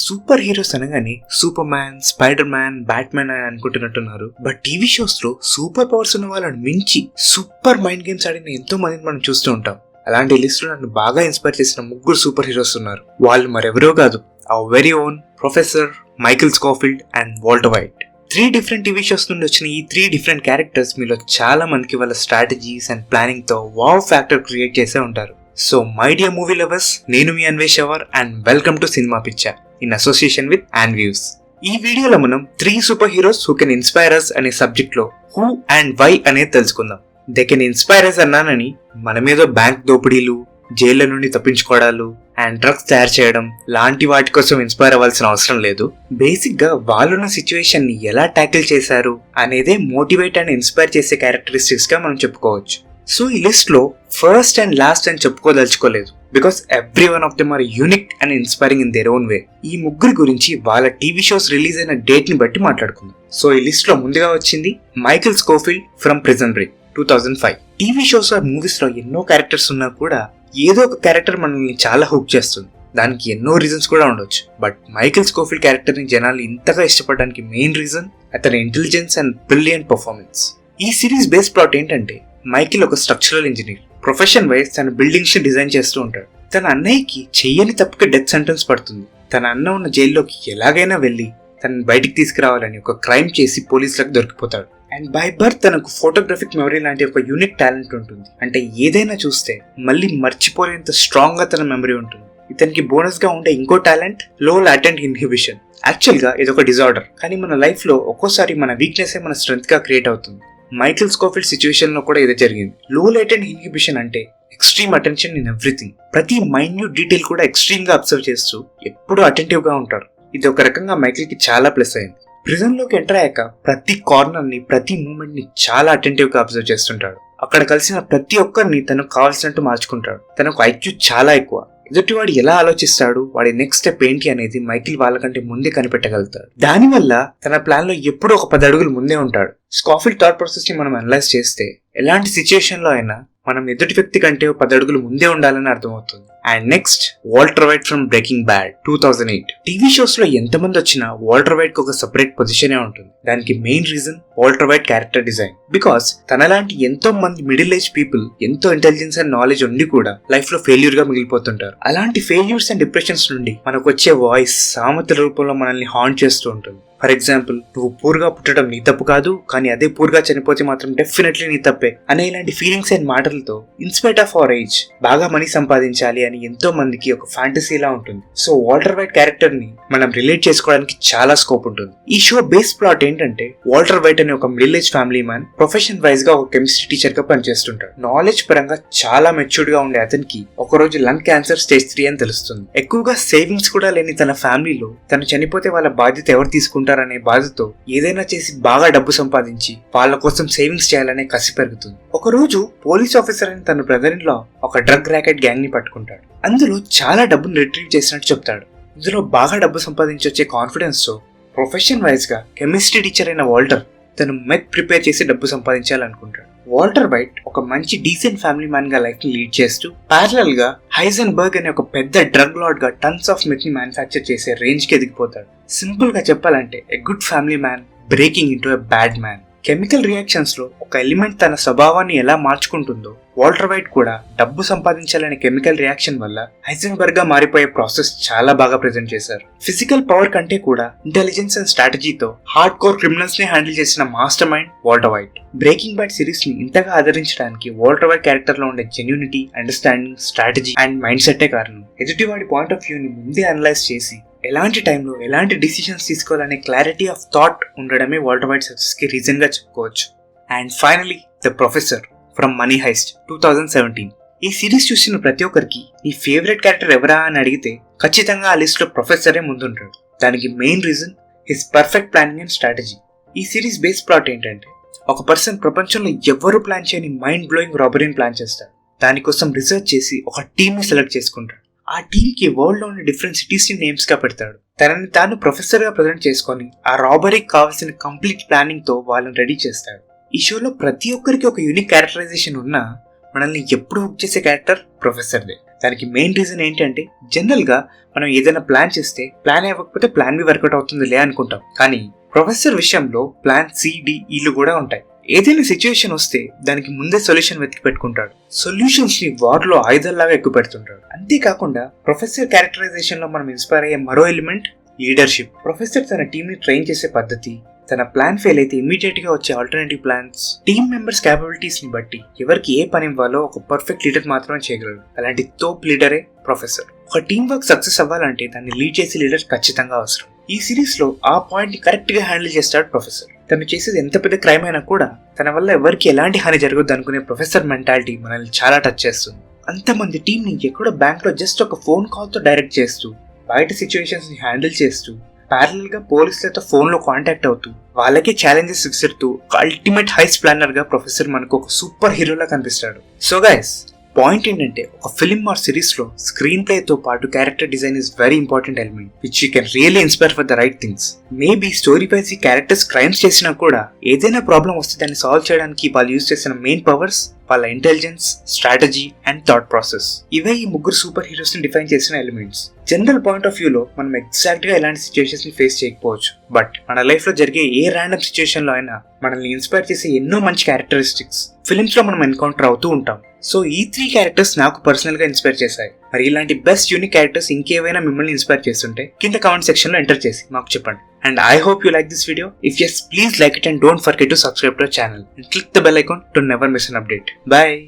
Super heroes అనగానే super man, spider man, batsmen అని అనుకుంటున్నట్టున్నారు. But TV shows లో super powers ఉన్న వాళ్ళని మించి సూపర్ మైండ్ గేమ్స్ ఆడిన ఎంతో మందిని మనం చూస్తూ ఉంటాం. అలాంటి లిస్ట్ లో నన్ను బాగా ఇన్స్పైర్ చేసిన 3 సూపర్ హీరోస్ ఉన్నారు. వాళ్ళు మరెవరో కాదు, our very own professor Michael Scofield and Walter White. 3 different TV shows నుండి వచ్చిన ఈ 3 డిఫరెంట్ క్యారెక్టర్స్ మీలో చాలా మందికి వాళ్ళ స్ట్రాటజీస్ అండ్ ప్లానింగ్ తో వావ్ ఫ్యాక్టర్ క్రియేట్ చేసే ఉంటారు. So my dear movie lovers, నేను మీ అన్వేష్ అవర్ and welcome to cinema picture in association with అన్వ్యూస్. ఈ వీడియోలో మనం 3 superheroes who can inspire us అనే సబ్జెక్ట్ లో హూ అండ్ వై అనేది తెలుసుకుందాం. దే కెన్ ఇన్స్పైర్ అస్ అన్నానని మనమేదో బ్యాంక్ దోపిడీలు, జైళ్ల నుండి తప్పించుకోవడాలు అండ్ డ్రగ్స్ తయారు చేయడం లాంటి వాటి కోసం ఇన్స్పైర్ అవ్వాల్సిన అవసరం లేదు. బేసిక్ గా వాళ్ళున్న సిచ్యువేషన్ ని ఎలా ట్యాకిల్ చేశారు అనేదే మోటివేట్ అండ్ ఇన్స్పైర్ చేసే క్యారెక్టరిస్టిక్స్ గా మనం చెప్పుకోవచ్చు. సో ఈ లిస్ట్ లో ఫస్ట్ అండ్ లాస్ట్ అని చెప్పుకోదలుచుకోలేదు, because every one of them are unique and inspiring in their own way. ఈ ముగ్గురి గురించి వాళ్ళ టీవీ షోస్ రిలీజ్ అయిన డేట్ ని బట్టి మాట్లాడుకుందాం. సో ఈ లిస్ట్ లో ముందుగా వచ్చింది Michael Scofield from Prison Break 2005. TV shows or movies లో ఎన్నో క్యారెక్టర్స్ ఉన్నా కూడా ఏదో ఒక క్యారెక్టర్ మనల్ని చాలా హుక్ చేస్తుంది. దానికి ఎన్నో రీజన్స్ కూడా ఉండొచ్చు. బట్ మైకిల్ స్కోఫీల్డ్ క్యారెక్టర్ ని జనాలు ఇంతగా ఇష్టపడడానికి మెయిన్ రీజన్ అతని ఇంటెలిజెన్స్ అండ్ బ్రిలియంట్ పర్ఫార్మెన్స్. ఈ సిరీస్ బేస్ ప్లాట్ ఏంటంటే, మైకిల్ ఒక స్ట్రక్చరల్ ఇంజనీర్. ప్రొఫెషన్ వైజ్ తన బిల్డింగ్స్ ని డిజైన్ చేస్తూ ఉంటాడు. తన అన్నయ్యకి చెయ్యని తప్పుకి డెత్ సెంటెన్స్ పడుతుంది. తన అన్న ఉన్న జైల్లోకి ఎలాగైనా వెళ్లి తనని బయటికి తీసుకురావాలని ఒక క్రైమ్ చేసి పోలీసులకు దొరికిపోతాడు. అండ్ బై బర్త్ తనకు ఫోటోగ్రఫిక్ మెమరీ లాంటి ఒక యూనిక్ టాలెంట్ ఉంటుంది. అంటే ఏదైనా చూస్తే మళ్ళీ మర్చిపోలేంత స్ట్రాంగ్ గా తన మెమరీ ఉంటుంది. ఇతనికి బోనస్ గా ఉండే ఇంకో టాలెంట్ లో లాటెంట్ ఇన్హిబిషన్. యాక్చువల్ గా ఇదొక డిజార్డర్, కానీ మన లైఫ్ లో ఒక్కోసారి మన వీక్నెస్ మన స్ట్రెంగ్త్ గా క్రియేట్ అవుతుంది. మైకిల్ స్కోఫీల్డ్ సిచ్యువేషన్ లో కూడా ఇదే జరిగింది. లో లేటెంట్ ఇన్హిబిషన్ అంటే ఎక్స్ట్రీమ్ అటెన్షన్ ఇన్ ఎవ్రీథింగ్. ప్రతి మైన్యూట్ డీటెయిల్ కూడా ఎక్స్ట్రీమ్ గా అబ్జర్వ్ చేస్తూ ఎప్పుడూ అటెంటివ్ గా ఉంటారు. ఇది ఒక రకంగా మైకిల్ కి చాలా ప్లస్ అయింది. ప్రిజన్ లోకి ఎంటర్ అయ్యాక ప్రతి కార్నర్ ని, ప్రతి మూమెంట్ ని చాలా అటెంటివ్ గా అబ్జర్వ్ చేస్తుంటాడు. అక్కడ కలిసిన ప్రతి ఒక్కరిని తనకు కావాల్సినట్టు మార్చుకుంటాడు. తనకు ఐక్యూ చాలా ఎక్కువ. ఎదుటివాడు ఎలా ఆలోచిస్తాడు, వాడి నెక్స్ట్ స్టెప్ ఏంటి అనేది మైకిల్ వాళ్ళకంటే ముందే కనిపెట్టగలుగుతాడు. దానివల్ల తన ప్లాన్ లో ఎప్పుడూ ఒక 10 అడుగులు ముందే ఉంటాడు. స్కాఫీల్డ్ థాట్ ప్రాసెస్ ని మనం అనలైజ్ చేస్తే ఎలాంటి సిచ్యువేషన్ లో అయినా మనం ఎదుటి వ్యక్తి కంటే 10 అడుగులు ముందే ఉండాలని అర్థమవుతుంది. And next, Walter White from Breaking Bad 2008. TV shows లో ఎంతమంది వచ్చినా వాల్టర్ వైట్ కి ఒక సెపరేట్ పొజిషనే ఉంటుంది. దానికి main reason Walter White character design. Because తనలాంటి ఎంతో మంది మిడిల్ ఏజ్ పీపుల్ ఎంతో ఇంటెలిజెన్స్ అండ్ నాలెడ్జ్ ఉండి కూడా లైఫ్ లో ఫెయిల్యూర్ గా మిగిలిపోతుంటారు. అలాంటి ఫెయిల్యూర్స్ అండ్ డిప్రెషన్స్ నుండి మనకు వచ్చే వాయిస్ సామెతల రూపంలో మనల్ని హాంట్ చేస్తూ ఉంటుంది. ఫర్ ఎగ్జాంపుల్, నువ్వు పూర్గా పుట్టడం నీ తప్పు కాదు, కానీ అదే పూర్గా చనిపోతే మాత్రం డెఫినెట్లీ నీ తప్పే అనే ఇలాంటి ఫీలింగ్స్ అండ్ మాటలతో ఇన్స్పైట్ ఆఫ్ అవర్ ఏజ్ బాగా మనీ సంపాదించాలి అని ఎంతో మందికి ఒక ఫ్యాంటసీలా ఉంటుంది. సో వాల్టర్ వైట్ క్యారెక్టర్ ని మనం రిలేట్ చేసుకోవడానికి చాలా స్కోప్ ఉంటుంది. ఈ షో బేస్ ప్లాట్ ఏంటంటే, వాల్టర్ వైట్ అనే ఒక middle age family man profession wise గా ఒక కెమిస్ట్రీ టీచర్ గా పనిచేస్తుంటాడు. నాలెడ్జ్ పరంగా చాలా మెచ్యూర్డ్ గా ఉండే అతనికి ఒకరోజు లంగ్ క్యాన్సర్ స్టేజ్ 3 అని తెలుస్తుంది. ఎక్కువగా సేవింగ్స్ కూడా లేని తన ఫ్యామిలీలో తను చనిపోతే వాళ్ళ బాధ్యత ఎవరు తీసుకుంటారు అనే బాధతో ఏదైనా చేసి బాగా డబ్బు సంపాదించి వాళ్ళ కోసం సేవింగ్స్ చేయాలనే కసి పెరుగుతుంది. ఒక రోజు పోలీస్ ఆఫీసర్ అని తన బ్రదర్ ఇన్ లా ఒక డ్రగ్ ర్యాకెట్ గ్యాంగ్ ని పట్టుకుంటాడు. అందులో చాలా డబ్బును రిట్రీవ్ చేసినట్టు చెప్తాడు. ఇందులో బాగా డబ్బు సంపాదించి వచ్చే కాన్ఫిడెన్స్ తో ప్రొఫెషన్ వైజ్ గా కెమిస్ట్రీ టీచర్ అయిన వాల్టర్ తను మెత్ ప్రిపేర్ చేసి డబ్బు సంపాదించాలనుకుంటాడు. వాల్టర్ వైట్ ఒక మంచి డీసెంట్ ఫ్యామిలీ మ్యాన్ గా లైఫ్ ని లీడ్ చేస్తూ ప్యారలల్ గా హైజెన్బర్గ్ అనే ఒక పెద్ద డ్రగ్ లార్డ్ గా టన్స్ ఆఫ్ మెత్ ని మ్యానుఫ్యాక్చర్ చేసే రేంజ్ కి ఎదిగిపోతాడు. సింపుల్ గా చెప్పాలంటే a good family man breaking into a bad man. Chemical reactions లో ఒక ఎలిమెంట్ తన స్వభావాన్ని ఎలా మార్చుకుంటుందో, వాల్టర్ వైట్ కూడా డబ్బు సంపాదించాలనే కెమికల్ రియాక్షన్ వల్ల హైజెన్బర్గ్ గా మారిపోయే ప్రాసెస్ చాలా బాగా ప్రెజెంట్ చేశారు. ఫిజికల్ పవర్ కంటే కూడా ఇంటెలిజెన్స్ అండ్ స్ట్రాటజీతో హార్డ్ కోర్ క్రిమినల్స్ ని హ్యాండిల్ చేసిన mastermind Walter White. Breaking Bad series ని ఇంతగా ఆదరించడానికి వాల్టర్ వైట్ క్యారెక్టర్ లో ఉండే జెన్యూనిటీ, అండర్స్టాండింగ్, స్ట్రాటజీ అండ్ మైండ్ సెట్టే కారణం. ఎదుటివాడి పాయింట్ ఆఫ్ వ్యూ ని ముందే అనలైజ్ చేసి ఎలాంటి టైంలో ఎలాంటి డిసిషన్స్ తీసుకోవాలనే క్లారిటీ ఆఫ్ థాట్ ఉండడమే వాల్టర్ వైట్ సక్సెస్ కి రీజన్ గా చెప్పుకోవచ్చు. And finally, the professor from money heist 2017. ఈ సిరీస్ చూసిన ప్రతి ఒక్కరికి నీ ఫేవరెట్ క్యారెక్టర్ ఎవరా అని అడిగితే ఖచ్చితంగా ఆ లిస్ట్ లో ప్రొఫెసరే ముందుంటాడు. దానికి main reason his perfect planning and strategy. ఈ సిరీస్ బేస్ ప్లాట్ ఏంటంటే, ఒక పర్సన్ ప్రపంచంలో ఎవరు ప్లాన్ చేయని మైండ్ బ్లోయింగ్ రాబరీని ప్లాన్ చేస్తాడు. దానికోసం రీసెర్చ్ చేసి ఒక టీమ్ ని సెలెక్ట్ చేసుకుంటాడు. ఆ టీమ్ కి వరల్డ్ లో ఉన్న డిఫరెంట్ సిటీస్ ని నేమ్స్ గా పెడతాడు. తనని తాను ప్రొఫెసర్ గా ప్రజెంట్ చేసుకొని ఆ రాబరీకి కావాల్సిన కంప్లీట్ ప్లానింగ్ తో వాళ్ళని రెడీ చేస్తాడు. ఈ షోలో ప్రతి ఒక్కరికి ఒక యూనిక్ క్యారెక్టరైజేషన్ ఉన్నా మనల్ని ఎప్పుడు హుక్ చేసే క్యారెక్టర్ ప్రొఫెసర్దే. దానికి మెయిన్ రీజన్ ఏంటంటే జనరల్ గా మనం ఏదైనా ప్లాన్ చేస్తే ప్లాన్ అవ్వకపోతే ప్లాన్ బి వర్కౌట్ అవుతుందిలే అనుకుంటాం. కానీ ప్రొఫెసర్ విషయంలో ప్లాన్ CDEలు కూడా ఉంటాయి. ఏదైనా సిచ్యువేషన్ వస్తే దానికి ముందే సొల్యూషన్ వెతికి పెట్టుకుంటాడు. సొల్యూషన్స్ ని వార్ లో ఆయుధాల్లాగా ఎక్కువ పెడుతుంటాడు. అంతేకాకుండా ప్రొఫెసర్ క్యారెక్టరైజేషన్ లో మనం ఇన్స్పైర్ అయ్యే మరో ఎలిమెంట్ లీడర్షిప్. ప్రొఫెసర్ తన టీమ్ ని ట్రైన్ చేసే పద్ధతి, తన ప్లాన్ ఫెయిల్ అయితే ఇమీడియట్ గా వచ్చే alternative plans, team members capabilities ని బట్టి ఎవరికి ఏ పని ఇవ్వాలో ఒక పర్ఫెక్ట్ లీడర్ మాత్రమే చేయగలరు. అలాంటి తోప్ లీడరే ప్రొఫెసర్. ఒక టీం వర్క్ సక్సెస్ అవ్వాలంటే దాన్ని లీడ్ చేసే లీడర్ ఖచ్చితంగా అవసరం. ఈ సిరీస్ లో ఆ పాయింట్ ని కరెక్ట్ గా హ్యాండిల్ చేస్తాడు ప్రొఫెసర్. తను చేసేది ఎంత పెద్ద క్రైమ్ అయినా కూడా తన వల్ల ఎవరికి ఎలాంటి హాని జరగదు అనుకునే ప్రొఫెసర్ మెంటాలిటీ మనల్ని చాలా టచ్ చేస్తుంది. అంతమంది టీం ని ఎక్కడో బ్యాంక్ లో జస్ట్ ఒక ఫోన్ కాల్ తో డైరెక్ట్ చేస్తూ, బయట సిచ్యువేషన్స్ ని హ్యాండిల్ చేస్తూ, ప్యారలల్ గా పోలీసులతో ఫోన్ లో కాంటాక్ట్ అవుతూ, వాళ్ళకే ఛాలెంజెస్ విసురుతూ అల్టిమేట్ హైస్ ప్లానర్ గా ప్రొఫెసర్ మనకు ఒక సూపర్ హీరోలా కనిపిస్తాడు. సో గైస్, పాయింట్ ఏంటంటే ఒక ఫిల్మ్ ఆర్ సిరీస్ లో స్క్రీన్ ప్లే తో పాటు character design is very important element which you can really inspire for the right things. Maybe story wise ఈ క్యారెక్టర్స్ క్రైమ్స్ చేసినా కూడా ఏదైనా ప్రాబ్లం వస్తే దాన్ని సాల్వ్ చేయడానికి వాళ్ళు యూజ్ చేసిన మెయిన్ పవర్స్ వాళ్ళ intelligence, strategy and thought process. ఇవే ఈ ముగ్గురు సూపర్ హీరోస్ ని డిఫైన్ చేసిన elements. General point of view లో మనం ఎగ్జాక్ట్ గా ఇలాంటి సిచ్యువేషన్స్ ని ఫేస్ చేయకపోవచ్చు, బట్ మన లైఫ్ లో జరిగే ఏ ర్యాండమ్ సిచ్యువేషన్ లో అయినా మనల్ని ఇన్స్పైర్ చేసే ఎన్నో మంచి క్యారెక్టరిస్టిక్స్ ఫిల్మ్స్ లో మనం ఎన్కౌంటర్ అవుతూ ఉంటాం. సో ఈ 3 క్యారెక్టర్స్ నాకు పర్సనల్ గా ఇన్స్పైర్ చేశాయి. మరి ఇలాంటి బెస్ట్ యూనిక్ క్యారెక్టర్స్ ఇంకేవైనా మిమ్మల్ని ఇన్స్పైర్ చేస్తుంటే కింద కామెంట్ సెక్షన్ లో ఎంటర్ చేసి మాకు చెప్పండి. And I hope you like this video. If yes, please like it and don't forget to subscribe to our channel and click the bell icon to never miss an update. Bye.